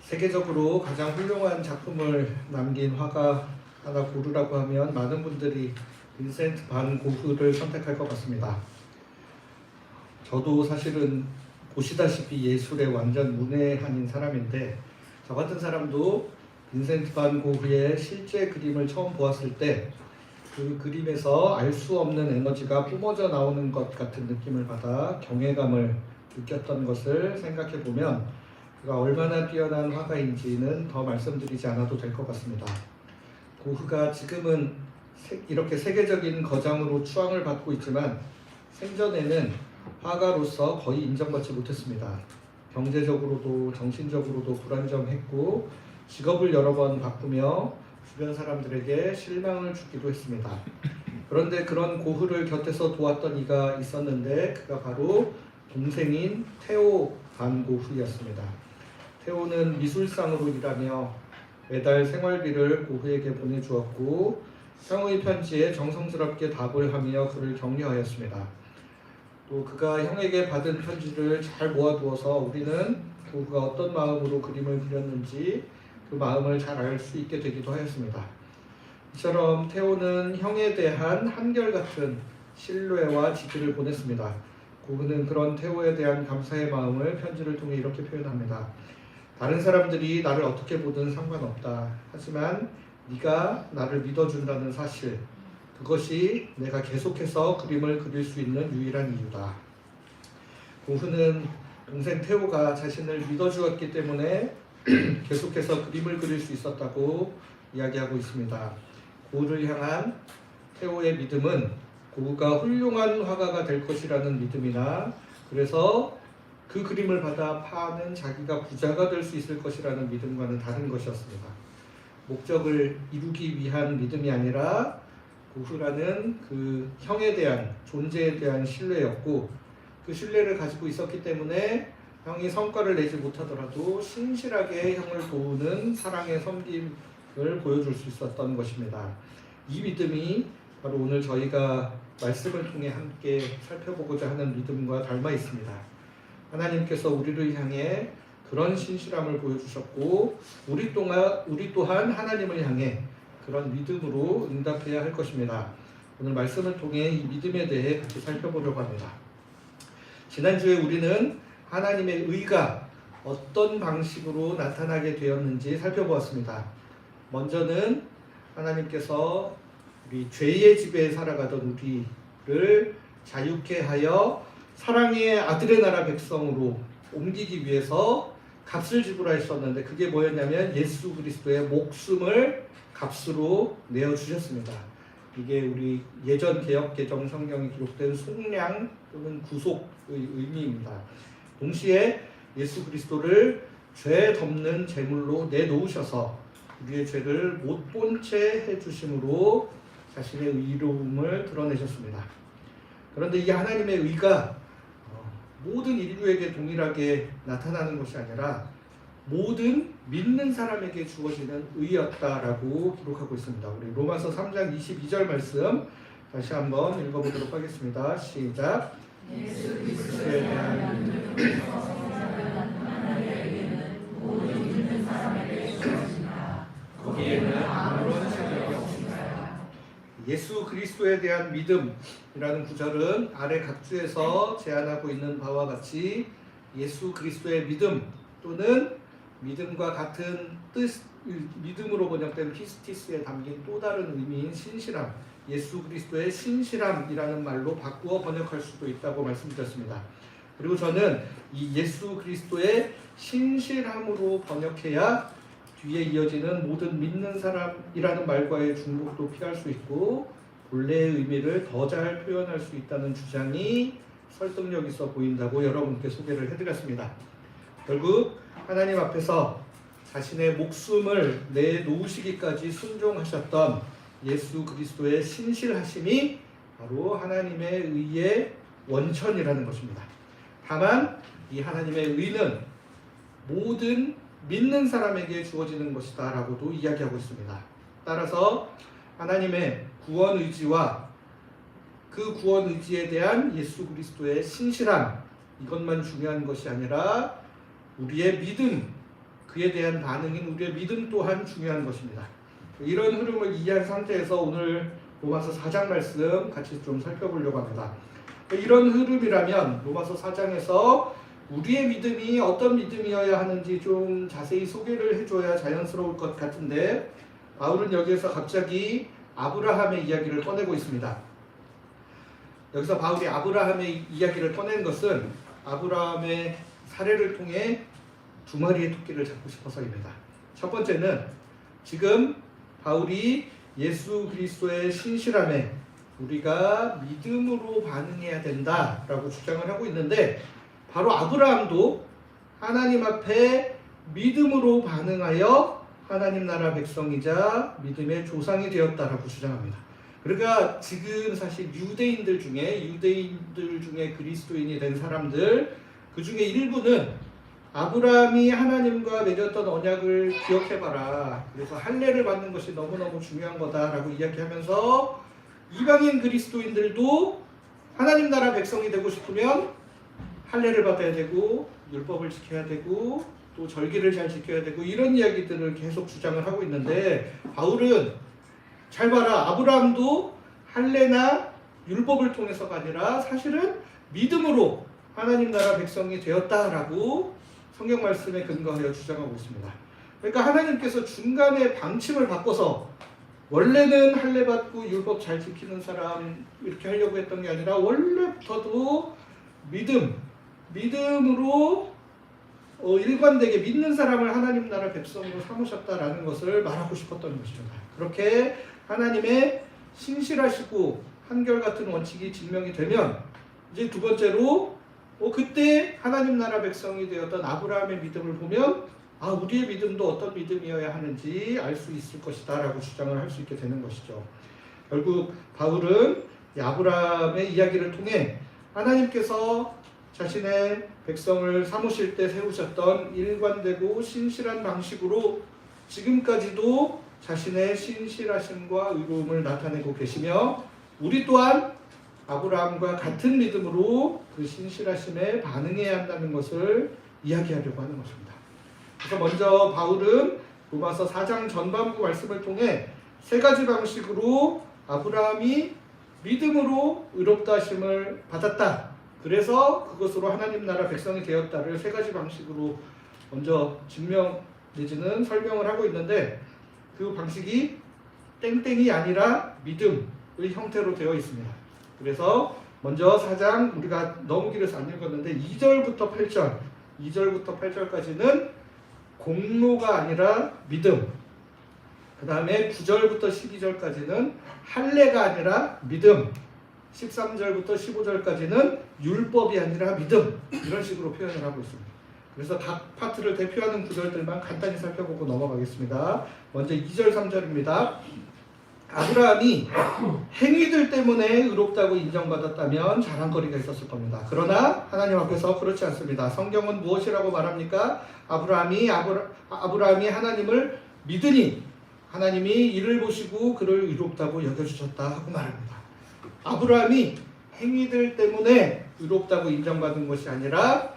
세계적으로 가장 훌륭한 작품을 남긴 화가 하나 고르라고 하면 많은 분들이 빈센트 반 고흐를 선택할 것 같습니다. 저도 사실은 보시다시피 예술의 완전 문외한인 사람인데, 저 같은 사람도 빈센트 반 고흐의 실제 그림을 처음 보았을 때 그 그림에서 알 수 없는 에너지가 뿜어져 나오는 것 같은 느낌을 받아 경외감을 느꼈던 것을 생각해 보면 그가 얼마나 뛰어난 화가인지는 더 말씀드리지 않아도 될 것 같습니다. 고흐가 지금은 이렇게 세계적인 거장으로 추앙을 받고 있지만 생전에는 화가로서 거의 인정받지 못했습니다. 경제적으로도 정신적으로도 불안정했고 직업을 여러 번 바꾸며 주변 사람들에게 실망을 주기도 했습니다. 그런데 그런 고흐를 곁에서 도왔던 이가 있었는데 그가 바로 동생인 테오 반 고흐였습니다. 테오는 미술상으로 일하며 매달 생활비를 고흐에게 보내주었고 형의 편지에 정성스럽게 답을 하며 그를 격려하였습니다. 또 그가 형에게 받은 편지를 잘 모아두어서 우리는 고흐가 어떤 마음으로 그림을 그렸는지 그 마음을 잘 알 수 있게 되기도 하였습니다. 이처럼 테오는 형에 대한 한결같은 신뢰와 지지를 보냈습니다. 고흐는 그런 테오에 대한 감사의 마음을 편지를 통해 이렇게 표현합니다. 다른 사람들이 나를 어떻게 보든 상관없다. 하지만 네가 나를 믿어준다는 사실, 그것이 내가 계속해서 그림을 그릴 수 있는 유일한 이유다. 고흐는 동생 테오가 자신을 믿어주었기 때문에 계속해서 그림을 그릴 수 있었다고 이야기하고 있습니다. 고흐를 향한 테오의 믿음은 고흐가 훌륭한 화가가 될 것이라는 믿음이나 그래서 그 그림을 받아 파는 자기가 부자가 될 수 있을 것이라는 믿음과는 다른 것이었습니다. 목적을 이루기 위한 믿음이 아니라 고흐라는 그 형에 대한 존재에 대한 신뢰였고 그 신뢰를 가지고 있었기 때문에 형이 성과를 내지 못하더라도 신실하게 형을 도우는 사랑의 섬김을 보여줄 수 있었던 것입니다. 이 믿음이 바로 오늘 저희가 말씀을 통해 함께 살펴보고자 하는 믿음과 닮아 있습니다. 하나님께서 우리를 향해 그런 신실함을 보여주셨고 우리 또한 하나님을 향해 그런 믿음으로 응답해야 할 것입니다. 오늘 말씀을 통해 이 믿음에 대해 같이 살펴보려고 합니다. 지난주에 우리는 하나님의 의가 어떤 방식으로 나타나게 되었는지 살펴보았습니다. 먼저는 하나님께서 우리 죄의 지배에 살아가던 우리를 자유케 하여 사랑의 아들의 나라 백성으로 옮기기 위해서 값을 지불하셨는데 그게 뭐였냐면 예수 그리스도의 목숨을 값으로 내어주셨습니다. 이게 우리 예전 개역 개정 성경에 기록된 속량 또는 구속의 의미입니다. 동시에 예수 그리스도를 죄 덮는 제물로 내놓으셔서 우리의 죄를 못 본 채 해주심으로 자신의 의로움을 드러내셨습니다. 그런데 이 하나님의 의가 모든 인류에게 동일하게 나타나는 것이 아니라 모든 믿는 사람에게 주어지는 의였다라고 기록하고 있습니다. 우리 로마서 3장 22절 말씀 다시 한번 읽어보도록 하겠습니다. 시작. 예수 그리스도에 대한 믿음으로 성장하는 하나님의 의는 모든 믿는 사람에게 주어진다. 거기에는 아무런 차별이 없습니다. 예수 그리스도에 대한 믿음이라는 구절은 아래 각주에서 제안하고 있는 바와 같이 예수 그리스도의 믿음 또는 믿음과 같은 뜻, 믿음으로 번역된 피스티스에 담긴 또 다른 의미인 신실함, 예수 그리스도의 신실함이라는 말로 바꾸어 번역할 수도 있다고 말씀드렸습니다. 그리고 저는 이 예수 그리스도의 신실함으로 번역해야 뒤에 이어지는 모든 믿는 사람이라는 말과의 중복도 피할 수 있고 본래의 의미를 더 잘 표현할 수 있다는 주장이 설득력 있어 보인다고 여러분께 소개를 해드렸습니다. 결국 하나님 앞에서 자신의 목숨을 내놓으시기까지 순종하셨던 예수 그리스도의 신실하심이 바로 하나님의 의의 원천이라는 것입니다. 다만 이 하나님의 의는 모든 믿는 사람에게 주어지는 것이다 라고도 이야기하고 있습니다. 따라서 하나님의 구원 의지와 그 구원 의지에 대한 예수 그리스도의 신실함, 이것만 중요한 것이 아니라 우리의 믿음, 그에 대한 반응인 우리의 믿음 또한 중요한 것입니다. 이런 흐름을 이해한 상태에서 오늘 로마서 4장 말씀 같이 좀 살펴보려고 합니다. 이런 흐름이라면 로마서 4장에서 우리의 믿음이 어떤 믿음이어야 하는지 좀 자세히 소개를 해줘야 자연스러울 것 같은데 바울은 여기에서 갑자기 아브라함의 이야기를 꺼내고 있습니다. 여기서 바울이 아브라함의 이야기를 꺼낸 것은 아브라함의 사례를 통해 두 마리의 토끼를 잡고 싶어서입니다. 첫 번째는 지금 바울이 예수 그리스도의 신실함에 우리가 믿음으로 반응해야 된다라고 주장을 하고 있는데 바로 아브라함도 하나님 앞에 믿음으로 반응하여 하나님 나라 백성이자 믿음의 조상이 되었다라고 주장합니다. 그러니까 지금 사실 유대인들 중에 그리스도인이 된 사람들 그 중에 일부는 아브라함이 하나님과 맺었던 언약을 기억해봐라. 그래서 할례를 받는 것이 너무너무 중요한 거다라고 이야기하면서 이방인 그리스도인들도 하나님 나라 백성이 되고 싶으면 할례를 받아야 되고 율법을 지켜야 되고 또 절기를 잘 지켜야 되고 이런 이야기들을 계속 주장을 하고 있는데 바울은 잘 봐라. 아브라함도 할례나 율법을 통해서가 아니라 사실은 믿음으로 하나님 나라 백성이 되었다라고 성경 말씀에 근거하여 주장하고 있습니다. 그러니까 하나님께서 중간에 방침을 바꿔서 원래는 할례 받고 율법 잘 지키는 사람 이렇게 하려고 했던 게 아니라 원래부터도 믿음으로 일관되게 믿는 사람을 하나님 나라 백성으로 삼으셨다라는 것을 말하고 싶었던 것입니다. 그렇게 하나님의 신실하시고 한결같은 원칙이 증명이 되면 이제 두 번째로 그때 하나님 나라 백성이 되었던 아브라함의 믿음을 보면 우리의 믿음도 어떤 믿음이어야 하는지 알 수 있을 것이다 라고 주장을 할 수 있게 되는 것이죠. 결국 바울은 아브라함의 이야기를 통해 하나님께서 자신의 백성을 삼으실 때 세우셨던 일관되고 신실한 방식으로 지금까지도 자신의 신실하심과 의로움을 나타내고 계시며 우리 또한 아브라함과 같은 믿음으로 그 신실하심에 반응해야 한다는 것을 이야기하려고 하는 것입니다. 그래서 먼저 바울은 로마서 4장 전반부 말씀을 통해 세 가지 방식으로 아브라함이 믿음으로 의롭다 하심을 받았다. 그래서 그것으로 하나님 나라 백성이 되었다를 세 가지 방식으로 먼저 증명 내지는 설명을 하고 있는데 그 방식이 땡땡이 아니라 믿음의 형태로 되어 있습니다. 그래서 먼저 4장 우리가 너무 길어서 안 읽었는데 2절부터 8절까지는 공로가 아니라 믿음. 그 다음에 9절부터 12절까지는 할례가 아니라 믿음. 13절부터 15절까지는 율법이 아니라 믿음. 이런 식으로 표현을 하고 있습니다. 그래서 각 파트를 대표하는 구절들만 간단히 살펴보고 넘어가겠습니다. 먼저 2절 3절입니다. 아브라함이 행위들 때문에 의롭다고 인정받았다면 자랑거리가 있었을 겁니다. 그러나 하나님 앞에서 그렇지 않습니다. 성경은 무엇이라고 말합니까? 아브라함이 하나님을 믿으니 하나님이 이를 보시고 그를 의롭다고 여겨주셨다 하고 말합니다. 아브라함이 행위들 때문에 의롭다고 인정받은 것이 아니라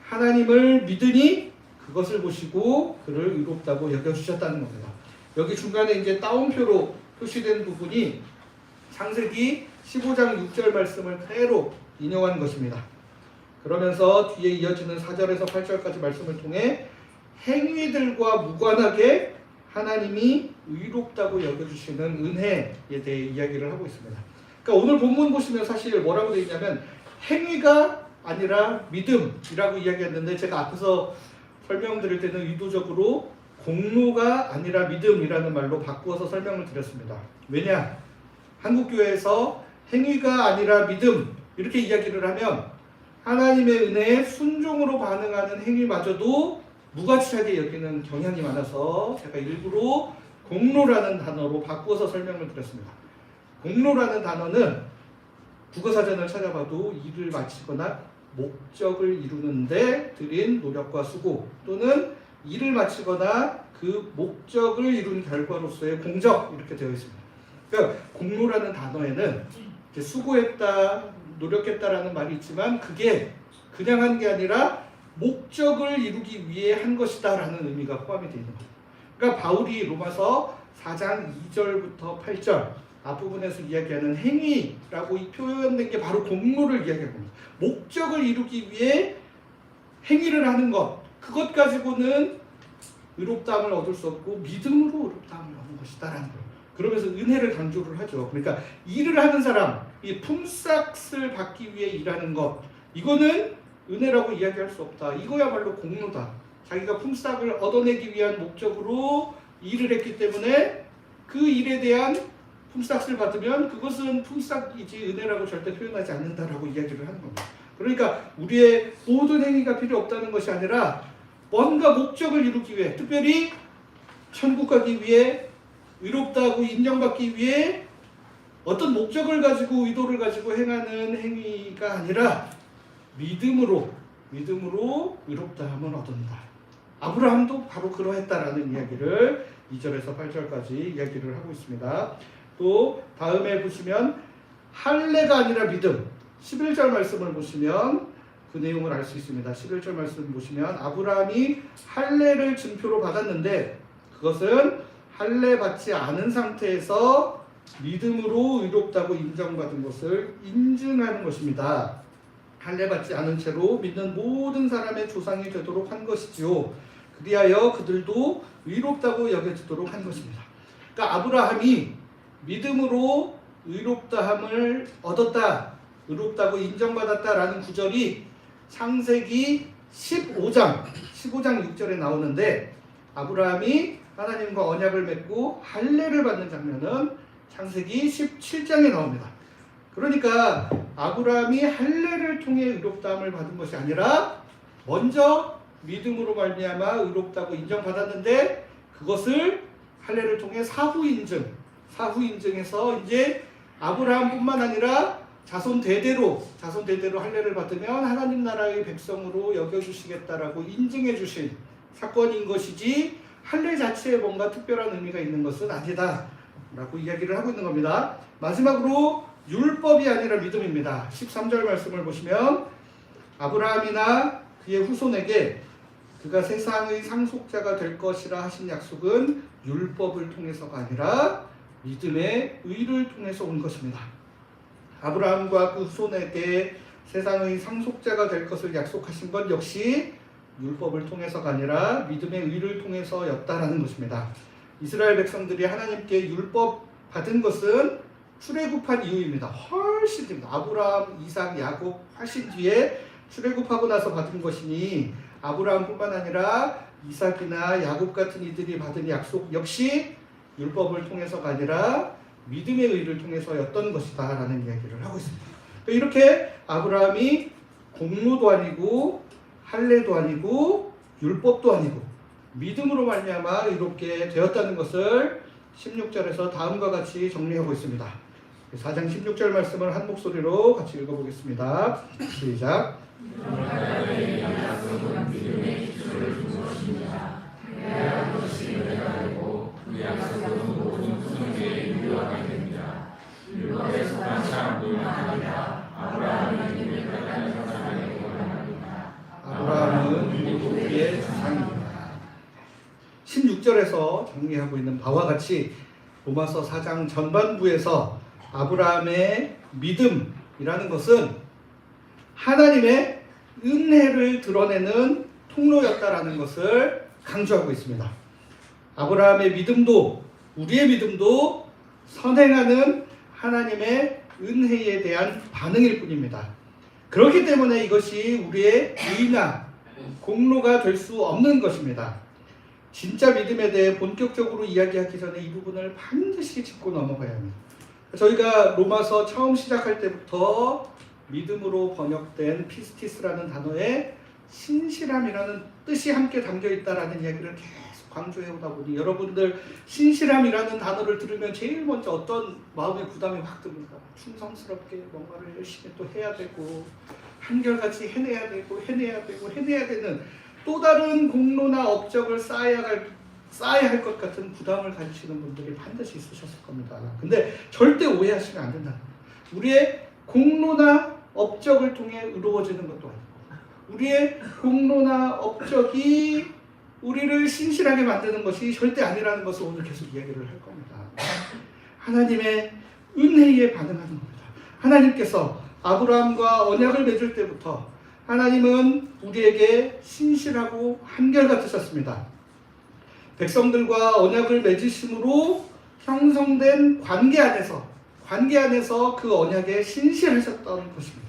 하나님을 믿으니 그것을 보시고 그를 의롭다고 여겨주셨다는 겁니다. 여기 중간에 이제 따옴표로 표시된 부분이 창세기 15장 6절 말씀을 그대로 인용한 것입니다. 그러면서 뒤에 이어지는 4절에서 8절까지 말씀을 통해 행위들과 무관하게 하나님이 의롭다고 여겨주시는 은혜에 대해 이야기를 하고 있습니다. 그러니까 오늘 본문 보시면 사실 뭐라고 되어 있냐면 행위가 아니라 믿음이라고 이야기했는데 제가 앞에서 설명드릴 때는 의도적으로 공로가 아니라 믿음이라는 말로 바꾸어서 설명을 드렸습니다. 왜냐? 한국교회에서 행위가 아니라 믿음 이렇게 이야기를 하면 하나님의 은혜에 순종으로 반응하는 행위마저도 무가치하게 여기는 경향이 많아서 제가 일부러 공로라는 단어로 바꾸어서 설명을 드렸습니다. 공로라는 단어는 국어사전을 찾아봐도 일을 마치거나 목적을 이루는데 들인 노력과 수고 또는 일을 마치거나 그 목적을 이룬 결과로서의 공적 이렇게 되어 있습니다. 그러니까 공로라는 단어에는 수고했다, 노력했다라는 말이 있지만 그게 그냥 한 게 아니라 목적을 이루기 위해 한 것이다 라는 의미가 포함이 되어 있는 겁니다. 그러니까 바울이 로마서 4장 2절부터 8절 앞부분에서 이야기하는 행위라고 표현된 게 바로 공로를 이야기하는 겁니다. 목적을 이루기 위해 행위를 하는 것, 그것 가지고는 의롭다함을 얻을 수 없고 믿음으로 의롭다함을 얻는 것이다 라는 거예요. 그러면서 은혜를 강조를 하죠. 그러니까 일을 하는 사람, 이 품삯을 받기 위해 일하는 것, 이거는 은혜라고 이야기할 수 없다. 이거야말로 공로다. 자기가 품삯을 얻어내기 위한 목적으로 일을 했기 때문에 그 일에 대한 품삯을 받으면 그것은 품삯이지 은혜라고 절대 표현하지 않는다라고 이야기를 하는 겁니다. 그러니까 우리의 모든 행위가 필요 없다는 것이 아니라 뭔가 목적을 이루기 위해, 특별히 천국 가기 위해, 의롭다고 인정받기 위해 어떤 목적을 가지고 의도를 가지고 행하는 행위가 아니라 믿음으로 의롭다함을 얻는다. 아브라함도 바로 그러했다라는 이야기를 2절에서 8절까지 이야기를 하고 있습니다. 또 다음에 보시면 할례가 아니라 믿음, 11절 말씀을 보시면 그 내용을 알 수 있습니다. 11절 말씀 보시면 아브라함이 할례를 증표로 받았는데 그것은 할례 받지 않은 상태에서 믿음으로 의롭다고 인정받은 것을 인증하는 것입니다. 할례 받지 않은 채로 믿는 모든 사람의 조상이 되도록 한 것이지요. 그리하여 그들도 의롭다고 여겨지도록 한 것입니다. 그러니까 아브라함이 믿음으로 의롭다함을 얻었다, 의롭다고 인정받았다라는 구절이 창세기 15장 6절에 나오는데 아브라함이 하나님과 언약을 맺고 할례를 받는 장면은 창세기 17장에 나옵니다. 그러니까 아브라함이 할례를 통해 의롭다함을 받은 것이 아니라 먼저 믿음으로 말미암아 의롭다고 인정받았는데 그것을 할례를 통해 사후 인증해서 이제 아브라함뿐만 아니라 자손 대대로 할례를 받으면 하나님 나라의 백성으로 여겨주시겠다라고 인증해 주신 사건인 것이지 할례 자체에 뭔가 특별한 의미가 있는 것은 아니다 라고 이야기를 하고 있는 겁니다. 마지막으로 율법이 아니라 믿음입니다. 13절 말씀을 보시면 아브라함이나 그의 후손에게 그가 세상의 상속자가 될 것이라 하신 약속은 율법을 통해서가 아니라 믿음의 의를 통해서 온 것입니다. 아브라함과 그 후손에게 세상의 상속자가 될 것을 약속하신 것 역시 율법을 통해서가 아니라 믿음의 의를 통해서였다라는 것입니다. 이스라엘 백성들이 하나님께 율법 받은 것은 출애굽한 이후입니다. 훨씬 뒤입니다. 아브라함, 이삭, 야곱 훨씬 뒤에 출애굽하고 나서 받은 것이니 아브라함뿐만 아니라 이삭이나 야곱 같은 이들이 받은 약속 역시 율법을 통해서가 아니라 믿음의 의를 통해서였던 것이다 라는 이야기를 하고 있습니다. 이렇게 아브라함이 공로도 아니고 할례도 아니고 율법도 아니고 믿음으로 말미암아 의롭게 되었다는 것을 16절에서 다음과 같이 정리하고 있습니다. 4장 16절 말씀을 한 목소리로 같이 읽어보겠습니다. 시작. 아브라함은 모두의 조상입니다. 16절에서 정리하고 있는 바와 같이 로마서 4장 전반부에서 아브라함의 믿음이라는 것은 하나님의 은혜를 드러내는 통로였다라는 것을 강조하고 있습니다. 아브라함의 믿음도 우리의 믿음도 선행하는 하나님의 은혜에 대한 반응일 뿐입니다. 그렇기 때문에 이것이 우리의 의나 공로가 될 수 없는 것입니다. 진짜 믿음에 대해 본격적으로 이야기하기 전에 이 부분을 반드시 짚고 넘어가야 합니다. 저희가 로마서 처음 시작할 때부터 믿음으로 번역된 피스티스라는 단어에 신실함이라는 뜻이 함께 담겨있다라는 이야기를 계속 강조해오다 보니 여러분들 신실함이라는 단어를 들으면 제일 먼저 어떤 마음의 부담이 확 듭니다. 충성스럽게 뭔가를 열심히 또 해야 되고 한결같이 해내야 되는 또 다른 공로나 업적을 쌓아야 할 것 같은 부담을 가지시는 분들이 반드시 있으셨을 겁니다. 근데 절대 오해하시면 안 된다. 우리의 공로나 업적을 통해 의로워지는 것도 아니고 우리의 공로나 업적이 우리를 신실하게 만드는 것이 절대 아니라는 것을 오늘 계속 이야기를 할 겁니다. 하나님의 은혜에 반응하는 겁니다. 하나님께서 아브라함과 언약을 맺을 때부터 하나님은 우리에게 신실하고 한결같으셨습니다. 백성들과 언약을 맺으심으로 형성된 관계 안에서 그 언약에 신실하셨던 것입니다.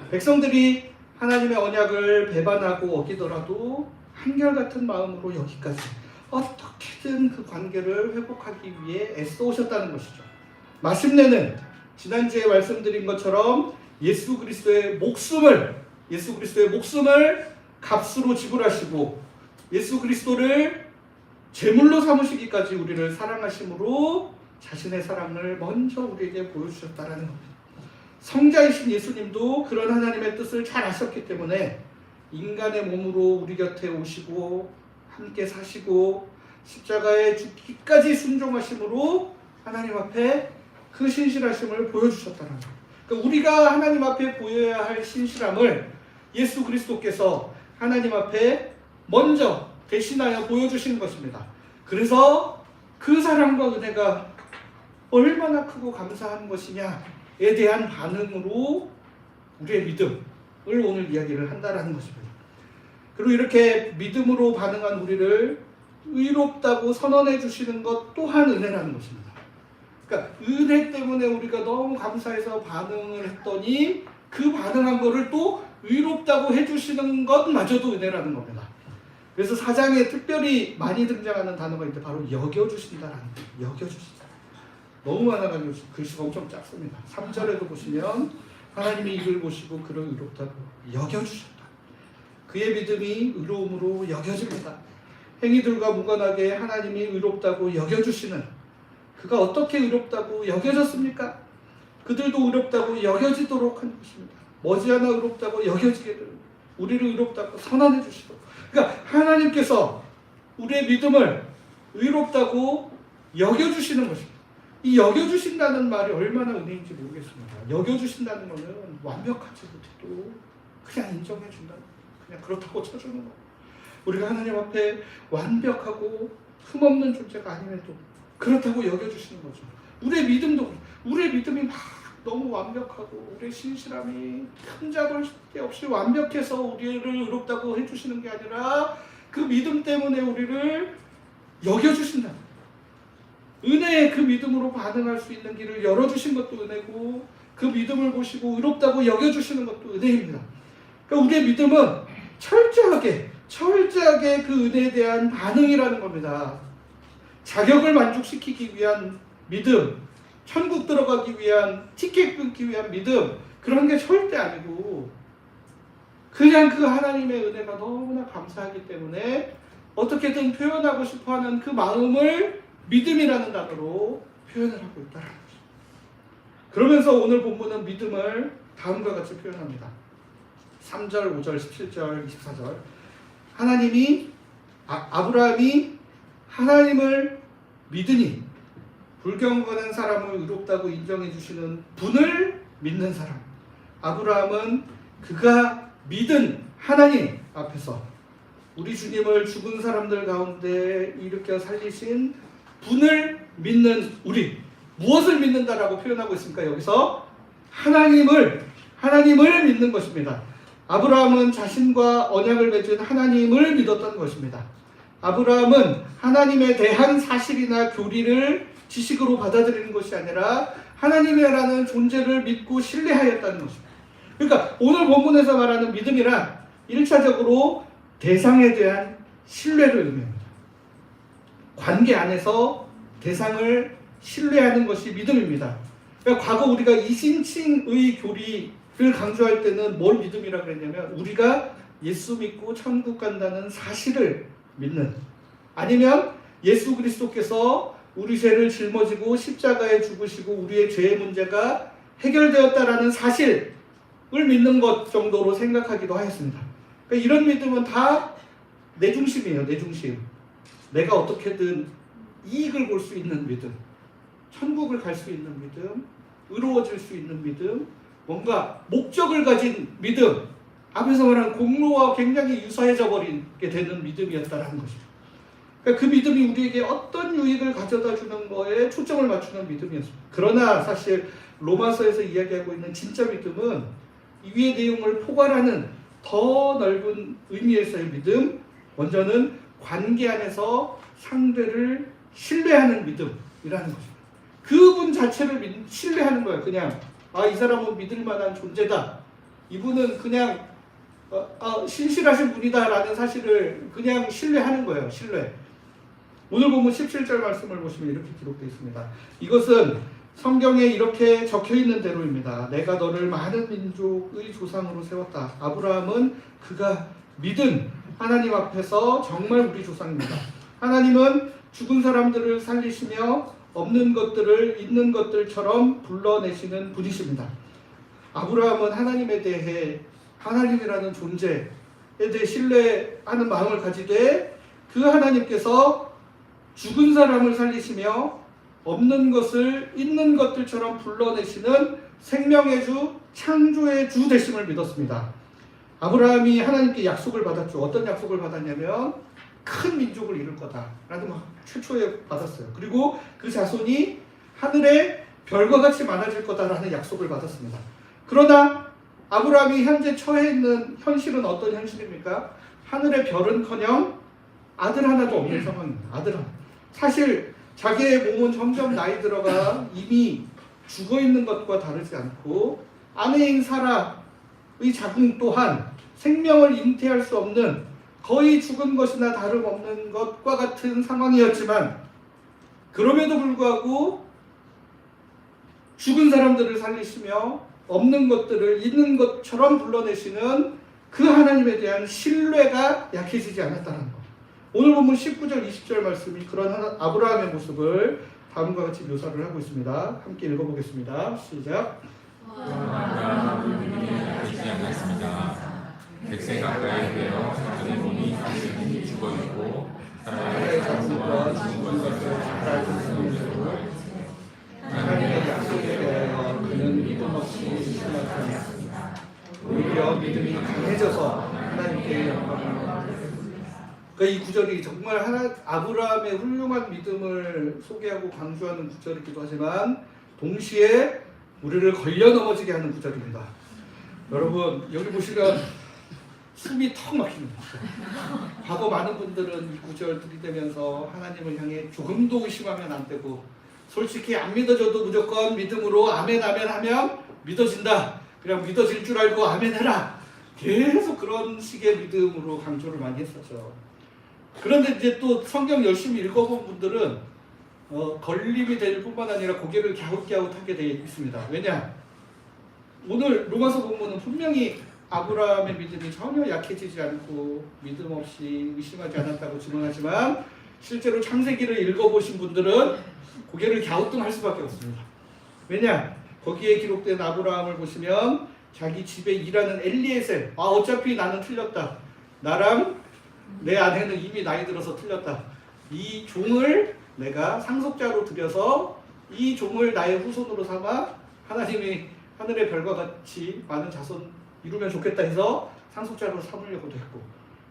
백성들이 하나님의 언약을 배반하고 어기더라도 한결같은 마음으로 여기까지 어떻게든 그 관계를 회복하기 위해 애써 오셨다는 것이죠. 마침내는 지난주에 말씀드린 것처럼 예수 그리스도의 목숨을 값으로 지불하시고 예수 그리스도를 제물로 삼으시기까지 우리를 사랑하심으로 자신의 사랑을 먼저 우리에게 보여주셨다는 겁니다. 성자이신 예수님도 그런 하나님의 뜻을 잘 아셨기 때문에 인간의 몸으로 우리 곁에 오시고 함께 사시고 십자가에 죽기까지 순종하심으로 하나님 앞에 그 신실하심을 보여주셨다는 겁니다. 그러니까 우리가 하나님 앞에 보여야 할 신실함을 예수 그리스도께서 하나님 앞에 먼저 대신하여 보여주시는 것입니다. 그래서 그 사랑과 은혜가 얼마나 크고 감사한 것이냐에 대한 반응으로 우리의 믿음을 오늘 이야기를 한다라는 것입니다. 그리고 이렇게 믿음으로 반응한 우리를 의롭다고 선언해 주시는 것 또한 은혜라는 것입니다. 그러니까 은혜 때문에 우리가 너무 감사해서 반응을 했더니 그 반응한 거를 또 의롭다고 해주시는 것마저도 은혜라는 겁니다. 그래서 4장에 특별히 많이 등장하는 단어가 있는데 바로 여겨주신다라는 거예요. 여겨주신다. 너무 많아가지고 글씨가 엄청 작습니다. 3절에도 보시면 하나님이 이를 보시고 그를 의롭다고 여겨주셨다. 그의 믿음이 의로움으로 여겨집니다. 행위들과 무관하게 하나님이 의롭다고 여겨주시는 그가 어떻게 의롭다고 여겨졌습니까? 그들도 의롭다고 여겨지도록 하는 것입니다. 머지않아 의롭다고 여겨지게 되는 우리를 의롭다고 선언해 주시고 그러니까 하나님께서 우리의 믿음을 의롭다고 여겨주시는 것입니다. 이 여겨주신다는 말이 얼마나 은혜인지 모르겠습니다. 여겨주신다는 것은 완벽하지 못해도 그냥 인정해 준다. 그냥 그렇다고 쳐주는 거. 우리가 하나님 앞에 완벽하고 흠없는 존재가 아님에도 그렇다고 여겨주시는 거죠. 우리의 믿음이 막 너무 완벽하고 우리의 신실함이 흠잡을 데 없이 완벽해서 우리를 의롭다고 해주시는 게 아니라 그 믿음 때문에 우리를 여겨주신다. 은혜의 그 믿음으로 반응할 수 있는 길을 열어주신 것도 은혜고 그 믿음을 보시고 의롭다고 여겨주시는 것도 은혜입니다. 그러니까 우리의 믿음은 철저하게 그 은혜에 대한 반응이라는 겁니다. 자격을 만족시키기 위한 믿음, 천국 들어가기 위한 티켓 끊기 위한 믿음 그런 게 절대 아니고 그냥 그 하나님의 은혜가 너무나 감사하기 때문에 어떻게든 표현하고 싶어하는 그 마음을 믿음이라는 단어로 표현을 하고 있다는 거죠. 그러면서 오늘 본문은 믿음을 다음과 같이 표현합니다. 3절, 5절, 17절, 24절 아브라함이 하나님을 믿으니 불경건한 사람을 의롭다고 인정해 주시는 분을 믿는 사람. 아브라함은 그가 믿은 하나님 앞에서 우리 주님을 죽은 사람들 가운데 일으켜 살리신 분을 믿는 우리. 무엇을 믿는다라고 표현하고 있습니까? 여기서 하나님을 믿는 것입니다. 아브라함은 자신과 언약을 맺은 하나님을 믿었던 것입니다. 아브라함은 하나님에 대한 사실이나 교리를 지식으로 받아들이는 것이 아니라 하나님이라는 존재를 믿고 신뢰하였다는 것입니다. 그러니까 오늘 본문에서 말하는 믿음이란 1차적으로 대상에 대한 신뢰를 의미합니다. 관계 안에서 대상을 신뢰하는 것이 믿음입니다. 그러니까 과거 우리가 이신칭의 교리를 강조할 때는 뭘 믿음이라고 그랬냐면 우리가 예수 믿고 천국 간다는 사실을 믿는 아니면 예수 그리스도께서 우리 죄를 짊어지고 십자가에 죽으시고 우리의 죄의 문제가 해결되었다라는 사실을 믿는 것 정도로 생각하기도 하였습니다. 그러니까 이런 믿음은 다 내 중심이에요. 내 중심. 내가 어떻게든 이익을 볼 수 있는 믿음, 천국을 갈 수 있는 믿음, 의로워질 수 있는 믿음, 뭔가 목적을 가진 믿음 앞에서 말한 공로와 굉장히 유사해져 버리게 되는 믿음이었다라는 것이죠. 그러니까 그 믿음이 우리에게 어떤 유익을 가져다 주는 거에 초점을 맞추는 믿음이었습니다. 그러나 사실 로마서에서 이야기하고 있는 진짜 믿음은 이 위의 내용을 포괄하는 더 넓은 의미에서의 믿음, 먼저는 관계 안에서 상대를 신뢰하는 믿음이라는 것입니다. 그분 자체를 신뢰하는 거예요. 그냥 이 사람은 믿을 만한 존재다. 이분은 그냥 신실하신 분이다라는 사실을 그냥 신뢰하는 거예요. 신뢰. 오늘 보면 17절 말씀을 보시면 이렇게 기록되어 있습니다. 이것은 성경에 이렇게 적혀 있는 대로입니다. 내가 너를 많은 민족의 조상으로 세웠다. 아브라함은 그가 믿은 하나님 앞에서 정말 우리 조상입니다. 하나님은 죽은 사람들을 살리시며 없는 것들을 있는 것들처럼 불러내시는 분이십니다. 아브라함은 하나님에 대해 하나님이라는 존재에 대해 신뢰하는 마음을 가지되 그 하나님께서 죽은 사람을 살리시며 없는 것을 있는 것들처럼 불러내시는 생명의 주, 창조의 주 되심을 믿었습니다. 아브라함이 하나님께 약속을 받았죠. 어떤 약속을 받았냐면 큰 민족을 이룰 거다라는 거 최초에 받았어요. 그리고 그 자손이 하늘의 별과 같이 많아질 거다라는 약속을 받았습니다. 그러나 아브라함이 현재 처해 있는 현실은 어떤 현실입니까? 하늘의 별은커녕 아들 하나도 없는 상황입니다. 아들 하나. 사실 자기의 몸은 점점 나이 들어가 이미 죽어 있는 것과 다르지 않고 아내인 사라의 자궁 또한 생명을 잉태할 수 없는 거의 죽은 것이나 다름없는 것과 같은 상황이었지만 그럼에도 불구하고 죽은 사람들을 살리시며 없는 것들을 있는 것처럼 불러내시는 그 하나님에 대한 신뢰가 약해지지 않았다는 것. 오늘 보면 19절 20절 말씀이 그런 아브라함의 모습을 다음과 같이 묘사를 하고 있습니다. 함께 읽어보겠습니다. 시작. 백세 가까이 되어 자기의 몸이 사실은 죽어있고 사라의 자손과 죽은 것을 알아줄 수 없는 하나님의 약속에 대하여 그는 믿음 없이 신뢰하지 않았습니다. 오히려 믿음이 강해져서 하나님께 영광을 그러니까 이 구절이 정말 아브라함의 훌륭한 믿음을 소개하고 강조하는 구절이기도 하지만 동시에 우리를 걸려 넘어지게 하는 구절입니다. 여러분 여기 보시면 숨이 턱 막힙니다. 과거 많은 분들은 이 구절 들이대면서 하나님을 향해 조금도 의심하면 안 되고 솔직히 안 믿어져도 무조건 믿음으로 아멘 아멘 하면 믿어진다. 그냥 믿어질 줄 알고 아멘 해라. 계속 그런 식의 믿음으로 강조를 많이 했었죠. 그런데 이제 또 성경 열심히 읽어본 분들은 걸림이 될 뿐만 아니라 고개를 갸웃갸웃하게 되어 있습니다. 왜냐? 오늘 로마서 본문은 분명히 아브라함의 믿음이 전혀 약해지지 않고 믿음 없이 의심하지 않았다고 증언하지만 실제로 창세기를 읽어보신 분들은 고개를 갸우뚱할 수밖에 없습니다. 왜냐? 거기에 기록된 아브라함을 보시면 자기 집에 일하는 엘리에셀 어차피 나는 틀렸다. 나랑 내 아내는 이미 나이 들어서 틀렸다. 이 종을 내가 상속자로 들여서 이 종을 나의 후손으로 삼아 하나님이 하늘의 별과 같이 많은 자손 이루면 좋겠다 해서 상속자로 삼으려고도 했고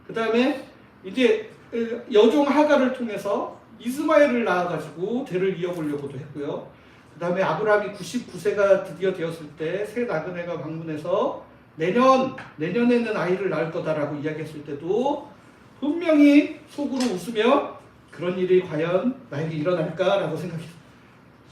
그 다음에 이제 여종 하가를 통해서 이스마엘을 낳아가지고 대를 이어보려고도 했고요. 그 다음에 아브라함이 99세가 드디어 되었을 때 새 나그네가 방문해서 내년에는 아이를 낳을 거다라고 이야기했을 때도 분명히 속으로 웃으며 그런 일이 과연 나에게 일어날까라고 생각했어요.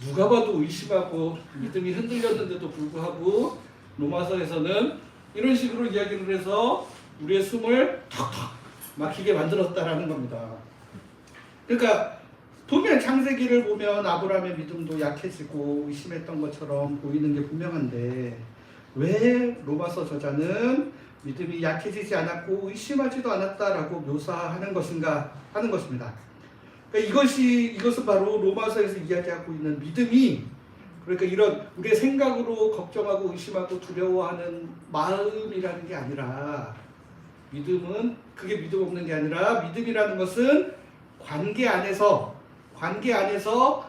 누가 봐도 의심하고 믿음이 흔들렸는데도 불구하고 로마서에서는 이런 식으로 이야기를 해서 우리의 숨을 턱턱 막히게 만들었다라는 겁니다. 그러니까 보면 창세기를 보면 아브라함의 믿음도 약해지고 의심했던 것처럼 보이는 게 분명한데 왜 로마서 저자는 믿음이 약해지지 않았고 의심하지도 않았다라고 묘사하는 것인가 하는 것입니다. 그러니까 이것은 바로 로마서에서 이야기하고 있는 믿음이 그러니까 이런 우리의 생각으로 걱정하고 의심하고 두려워하는 마음이라는 게 아니라 믿음은 그게 믿음 없는 게 아니라 믿음이라는 것은 관계 안에서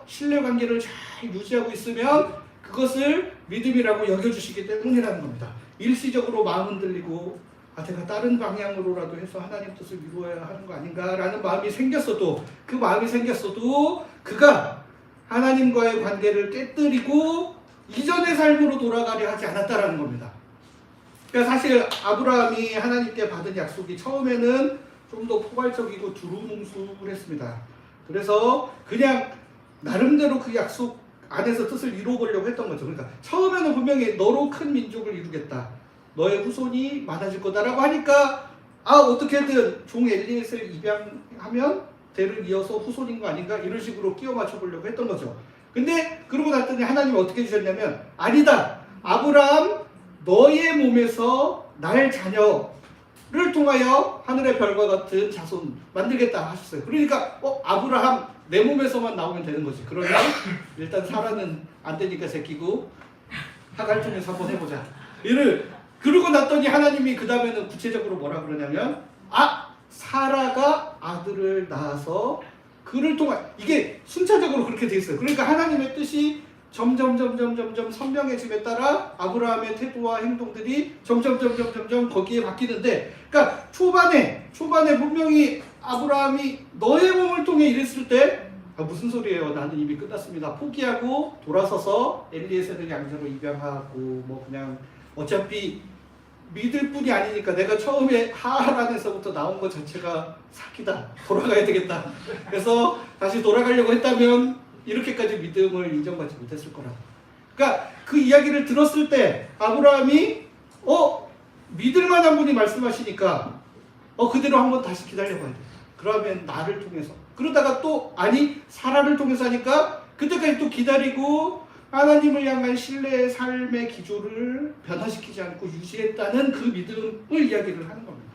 신뢰관계를 잘 유지하고 있으면 그것을 믿음이라고 여겨주시기 때문이라는 겁니다. 일시적으로 마음 흔들리고 내가 다른 방향으로라도 해서 하나님 뜻을 이루어야 하는 거 아닌가라는 마음이 생겼어도 그가 하나님과의 관계를 깨뜨리고 이전의 삶으로 돌아가려 하지 않았다라는 겁니다. 그러니까 사실 아브라함이 하나님께 받은 약속이 처음에는 좀 더 포괄적이고 두루뭉술했습니다. 그래서 그냥 나름대로 그 약속 안에서 뜻을 이루어보려고 했던 거죠. 그러니까 처음에는 분명히 너로 큰 민족을 이루겠다, 너의 후손이 많아질 거다라고 하니까 어떻게든 종 엘리에셀을 입양하면 대를 이어서 후손인 거 아닌가 이런 식으로 끼워 맞춰보려고 했던 거죠. 근데 그러고 났더니 하나님이 어떻게 주셨냐면 아니다, 아브라함 너의 몸에서 날 자녀를 통하여 하늘의 별과 같은 자손 만들겠다 하셨어요. 그러니까 아브라함 내 몸에서만 나오면 되는 거지. 그러면 일단 사라는 안 되니까 제끼고 하갈 통해서 한번 해보자. 그러고 났더니 하나님이 그 다음에는 구체적으로 뭐라 그러냐면 사라가 아들을 낳아서 그를 통해, 이게 순차적으로 그렇게 돼 있어요. 그러니까 하나님의 뜻이 점점 선명해짐에 따라 아브라함의 태도와 행동들이 점점 거기에 바뀌는데, 그러니까 초반에 분명히 아브라함이 너의 몸을 통해 이랬을 때 무슨 소리예요, 나는 이미 끝났습니다, 포기하고 돌아서서 엘리에셀을 양자로 입양하고 그냥 어차피 믿을 뿐이 아니니까 내가 처음에 하란에서부터 나온 것 자체가 사기다, 돌아가야 되겠다, 그래서 다시 돌아가려고 했다면 이렇게까지 믿음을 인정받지 못했을 거라고. 그러니까 그 이야기를 들었을 때 아브라함이 믿을 만한 분이 말씀하시니까 그대로 한번 다시 기다려봐야 돼. 그러면 나를 통해서, 그러다가 또 사라를 통해서 하니까 그때까지 또 기다리고 하나님을 향한 신뢰의 삶의 기조를 변화시키지 않고 유지했다는 그 믿음을 이야기를 하는 겁니다.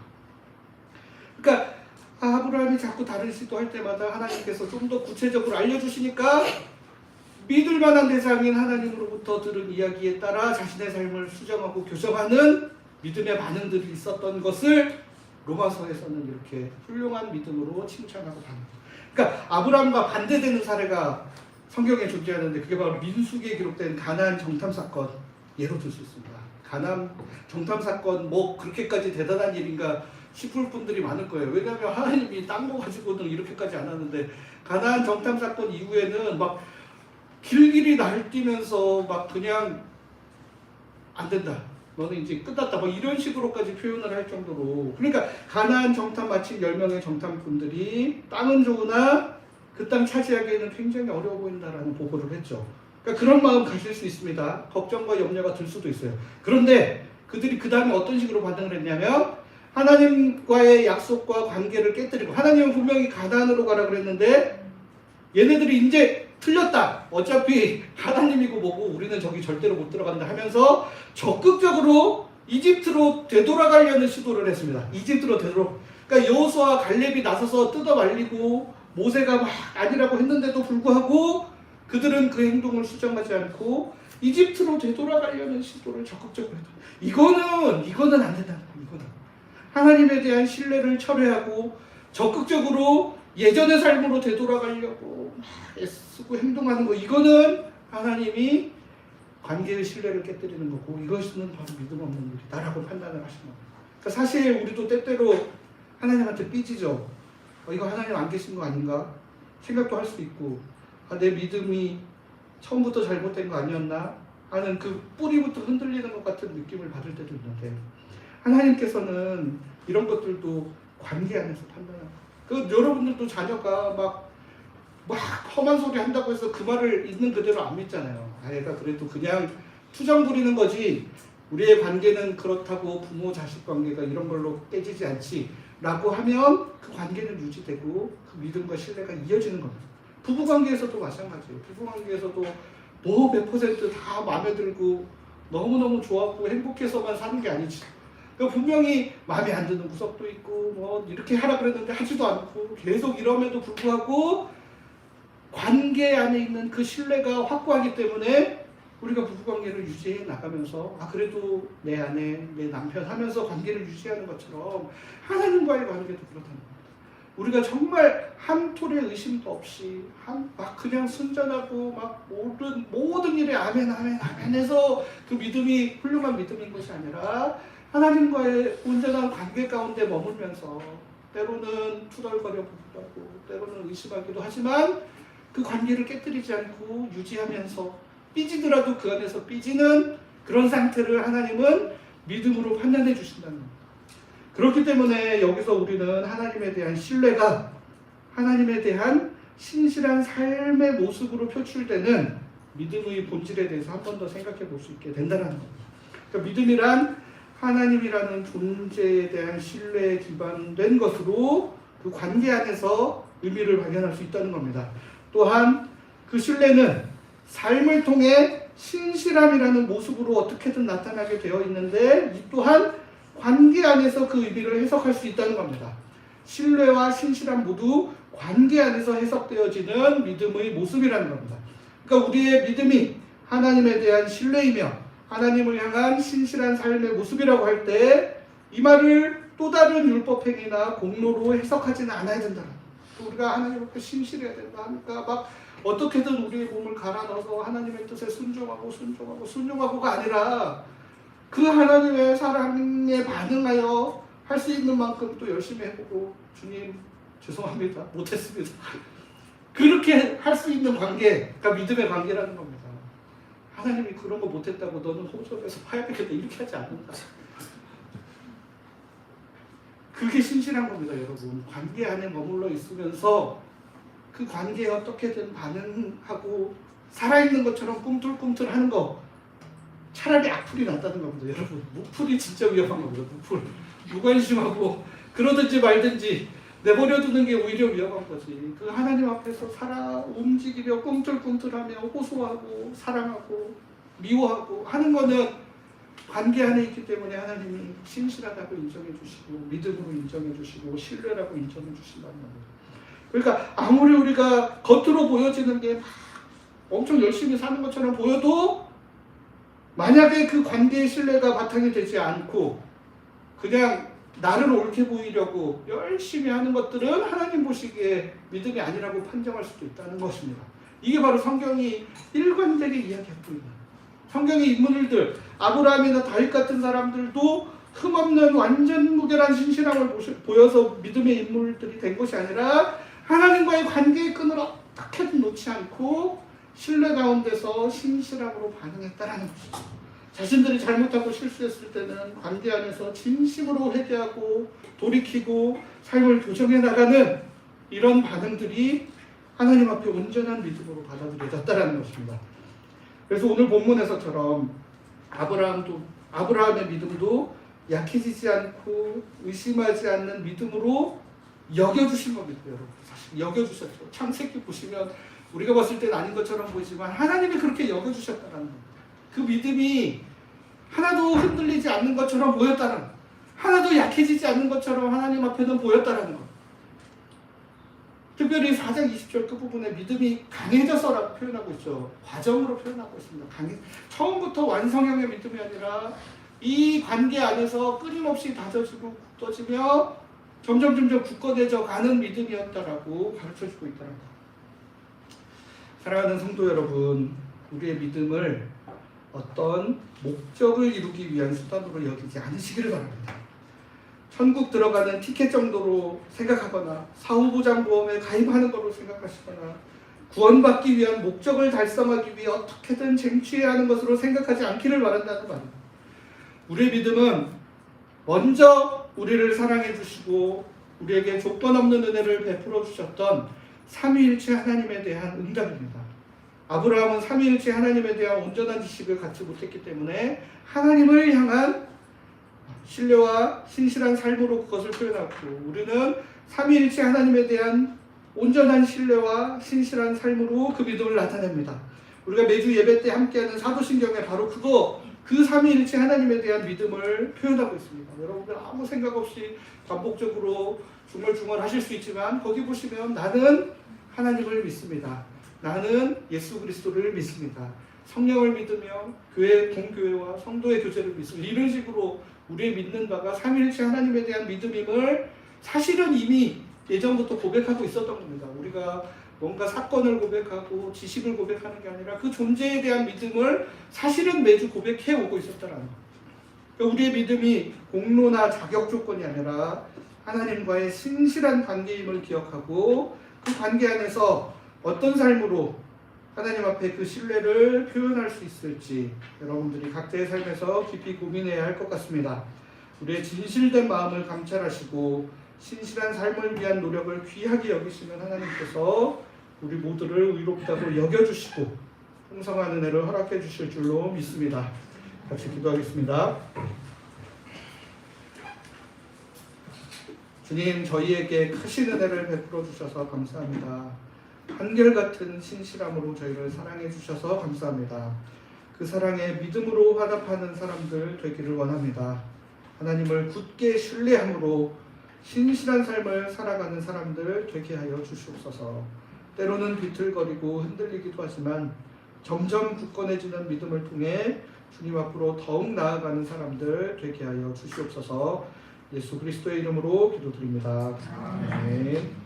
그러니까 아브라함이 자꾸 다른 시도할 때마다 하나님께서 좀 더 구체적으로 알려주시니까 믿을 만한 대상인 하나님으로부터 들은 이야기에 따라 자신의 삶을 수정하고 교정하는 믿음의 반응들이 있었던 것을 로마서에서는 이렇게 훌륭한 믿음으로 칭찬하고 반응합니다. 그러니까 아브라함과 반대되는 사례가 성경에 존재하는데 그게 바로 민수기에 기록된 가나안 정탐 사건 예로 들 수 있습니다. 가나안 정탐 사건 그렇게까지 대단한 일인가 싶을 분들이 많을 거예요. 왜냐하면 하나님이 딴 거 가지고는 이렇게까지 안 하는데, 가나안 정탐 사건 이후에는 길길이 날뛰면서 그냥 안 된다, 너는 이제 끝났다, 이런 식으로까지 표현을 할 정도로. 그러니까 가나안 정탐 마친 10명의 정탐꾼들이 땅은 좋으나 그 땅 차지하기에는 굉장히 어려워 보인다라는 보고를 했죠. 그러니까 그런 마음 가질 수 있습니다. 걱정과 염려가 들 수도 있어요. 그런데 그들이 그 다음에 어떤 식으로 반응을 했냐면 하나님과의 약속과 관계를 깨뜨리고, 하나님은 분명히 가나안으로 가라 그랬는데 얘네들이 이제 틀렸다, 어차피 하나님이고 뭐고 우리는 저기 절대로 못 들어간다 하면서 적극적으로 이집트로 되돌아가려는 시도를 했습니다. 그러니까 여호수아와 갈렙이 나서서 뜯어 말리고 모세가 아니라고 했는데도 불구하고 그들은 그 행동을 수정하지 않고 이집트로 되돌아가려는 시도를 적극적으로 했다. 이거는 안 된다는 거예요. 하나님에 대한 신뢰를 철회하고 적극적으로 예전의 삶으로 되돌아가려고 애쓰고 행동하는 거, 이거는 하나님이 관계의 신뢰를 깨뜨리는 거고 이것은 바로 믿음 없는 일이다라고 판단을 하시는 겁니다. 그러니까 사실 우리도 때때로 하나님한테 삐지죠. 이거 하나님 안 계신 거 아닌가 생각도 할 수 있고, 내 믿음이 처음부터 잘못된 거 아니었나 하는 그 뿌리부터 흔들리는 것 같은 느낌을 받을 때도 있는데, 하나님께서는 이런 것들도 관계 안에서 판단하고, 여러분들도 자녀가 험한 소리 한다고 해서 그 말을 있는 그대로 안 믿잖아요. 얘가 그래도 그냥 투정 부리는 거지 우리의 관계는 그렇다고 부모 자식 관계가 이런 걸로 깨지지 않지 라고 하면 그 관계는 유지되고 그 믿음과 신뢰가 이어지는 겁니다. 부부관계에서도 마찬가지예요. 부부관계에서도 몇 퍼센트 다 마음에 들고 너무너무 좋았고 행복해서만 사는 게 아니지. 그러니까 분명히 마음에 안 드는 구석도 있고 이렇게 하라 그랬는데 하지도 않고 계속 이럼에도 불구하고 관계 안에 있는 그 신뢰가 확고하기 때문에 우리가 부부관계를 유지해 나가면서 그래도 내 아내, 내 남편 하면서 관계를 유지하는 것처럼 하나님과의 관계도 그렇다는 겁니다. 우리가 정말 한 톨의 의심도 없이 그냥 순전하고 모든 일에 아멘 해서 그 믿음이 훌륭한 믿음인 것이 아니라 하나님과의 온전한 관계 가운데 머물면서 때로는 투덜거려 보기도 하고 때로는 의심하기도 하지만 그 관계를 깨뜨리지 않고 유지하면서 삐지더라도 그 안에서 삐지는 그런 상태를 하나님은 믿음으로 판단해 주신다는 겁니다. 그렇기 때문에 여기서 우리는 하나님에 대한 신뢰가 하나님에 대한 신실한 삶의 모습으로 표출되는 믿음의 본질에 대해서 한 번 더 생각해 볼 수 있게 된다는 겁니다. 그러니까 믿음이란 하나님이라는 존재에 대한 신뢰에 기반된 것으로 그 관계 안에서 의미를 발견할 수 있다는 겁니다. 또한 그 신뢰는 삶을 통해 신실함이라는 모습으로 어떻게든 나타나게 되어 있는데 이 또한 관계 안에서 그 의미를 해석할 수 있다는 겁니다. 신뢰와 신실함 모두 관계 안에서 해석되어지는 믿음의 모습이라는 겁니다. 그러니까 우리의 믿음이 하나님에 대한 신뢰이며 하나님을 향한 신실한 삶의 모습이라고 할 때 이 말을 또 다른 율법행위나 공로로 해석하지는 않아야 된다. 우리가 하나님 앞에 신실해야 된다 하니까 막 어떻게든 우리의 몸을 갈아 넣어서 하나님의 뜻에 순종하고가 아니라 그 하나님의 사랑에 반응하여 할 수 있는 만큼 또 열심히 해보고 주님 죄송합니다 못했습니다 그렇게 할 수 있는 관계가 믿음의 관계라는 겁니다. 하나님이 그런 거 못했다고 너는 호접에서 파야되겠다 이렇게 하지 않는다. 그게 신실한 겁니다, 여러분. 관계 안에 머물러 있으면서 그 관계에 어떻게든 반응하고 살아있는 것처럼 꿈틀꿈틀하는 거 차라리 악플이 낫다는 겁니다, 여러분. 무플이 진짜 위험한 겁니다. 무플. 무관심하고 그러든지 말든지 내버려두는 게 오히려 위험한 거지. 그 하나님 앞에서 살아 움직이며 꿈틀꿈틀하며 호소하고 사랑하고 미워하고 하는 거는 관계 안에 있기 때문에 하나님이 신실하다고 인정해 주시고 믿음으로 인정해 주시고 신뢰라고 인정해 주신다는 겁니다. 그러니까 아무리 우리가 겉으로 보여지는 게 막 엄청 열심히 사는 것처럼 보여도 만약에 그 관계의 신뢰가 바탕이 되지 않고 그냥 나를 옳게 보이려고 열심히 하는 것들은 하나님 보시기에 믿음이 아니라고 판정할 수도 있다는 것입니다. 이게 바로 성경이 일관되게 이야기하고 있는 성경의 인물들 아브라함이나 다윗 같은 사람들도 흠없는 완전 무결한 신실함을 보여서 믿음의 인물들이 된 것이 아니라 하나님과의 관계의 끈을 어떻게든 놓지 않고 신뢰 가운데서 신실함으로 반응했다라는 것이죠. 자신들이 잘못하고 실수했을 때는 관계 안에서 진심으로 회개하고 돌이키고 삶을 교정해 나가는 이런 반응들이 하나님 앞에 온전한 믿음으로 받아들여졌다는 것입니다. 그래서 오늘 본문에서처럼 아브라함의 믿음도 약해지지 않고 의심하지 않는 믿음으로 여겨주신 겁니다, 여러분. 사실 여겨주셨죠. 창세기 보시면 우리가 봤을 때는 아닌 것처럼 보이지만 하나님이 그렇게 여겨주셨다는 겁니다. 그 믿음이 하나도 흔들리지 않는 것처럼 보였다는 것, 하나도 약해지지 않는 것처럼 하나님 앞에는 보였다는 것. 특별히 4장 20절 그 부분에 믿음이 강해져서라고 표현하고 있죠. 과정으로 표현하고 있습니다. 처음부터 완성형의 믿음이 아니라 이 관계 안에서 끊임없이 다져지고 굳어지며 점점 굳건해져 가는 믿음이었다라고 가르쳐주고 있다는 것. 사랑하는 성도 여러분, 우리의 믿음을 어떤 목적을 이루기 위한 수단으로 여기지 않으시기를 바랍니다. 천국 들어가는 티켓 정도로 생각하거나 사후보장보험에 가입하는 것으로 생각하시거나 구원받기 위한 목적을 달성하기 위해 어떻게든 쟁취해야 하는 것으로 생각하지 않기를 바란다는 말입니다. 우리의 믿음은 먼저 우리를 사랑해 주시고 우리에게 조건 없는 은혜를 베풀어 주셨던 삼위일체 하나님에 대한 응답입니다. 아브라함은 삼위일체 하나님에 대한 온전한 지식을 갖지 못했기 때문에 하나님을 향한 신뢰와 신실한 삶으로 그것을 표현하고 우리는 삼위일체 하나님에 대한 온전한 신뢰와 신실한 삶으로 그 믿음을 나타냅니다. 우리가 매주 예배 때 함께하는 사도신경에 바로 그 삼위일체 하나님에 대한 믿음을 표현하고 있습니다. 여러분들 아무 생각 없이 반복적으로 중얼중얼 하실 수 있지만 거기 보시면 나는 하나님을 믿습니다. 나는 예수 그리스도를 믿습니다. 성령을 믿으며 공교회와 성도의 교제를 믿습니다. 이런 식으로 우리의 믿는 바가 삼위일체 하나님에 대한 믿음임을 사실은 이미 예전부터 고백하고 있었던 겁니다. 우리가 뭔가 사건을 고백하고 지식을 고백하는 게 아니라 그 존재에 대한 믿음을 사실은 매주 고백해 오고 있었다는 것. 그러니까 우리의 믿음이 공로나 자격 조건이 아니라 하나님과의 신실한 관계임을 기억하고 그 관계 안에서 어떤 삶으로 하나님 앞에 그 신뢰를 표현할 수 있을지 여러분들이 각자의 삶에서 깊이 고민해야 할 것 같습니다. 우리의 진실된 마음을 감찰하시고 신실한 삶을 위한 노력을 귀하게 여기시는 하나님께서 우리 모두를 의롭다고 여겨주시고 풍성한 은혜를 허락해 주실 줄로 믿습니다. 같이 기도하겠습니다. 주님, 저희에게 크신 은혜를 베풀어 주셔서 감사합니다. 한결같은 신실함으로 저희를 사랑해 주셔서 감사합니다. 그 사랑에 믿음으로 화답하는 사람들 되기를 원합니다. 하나님을 굳게 신뢰함으로 신실한 삶을 살아가는 사람들 되게 하여 주시옵소서. 때로는 비틀거리고 흔들리기도 하지만 점점 굳건해지는 믿음을 통해 주님 앞으로 더욱 나아가는 사람들 되게 하여 주시옵소서. 예수 그리스도의 이름으로 기도드립니다. 아멘.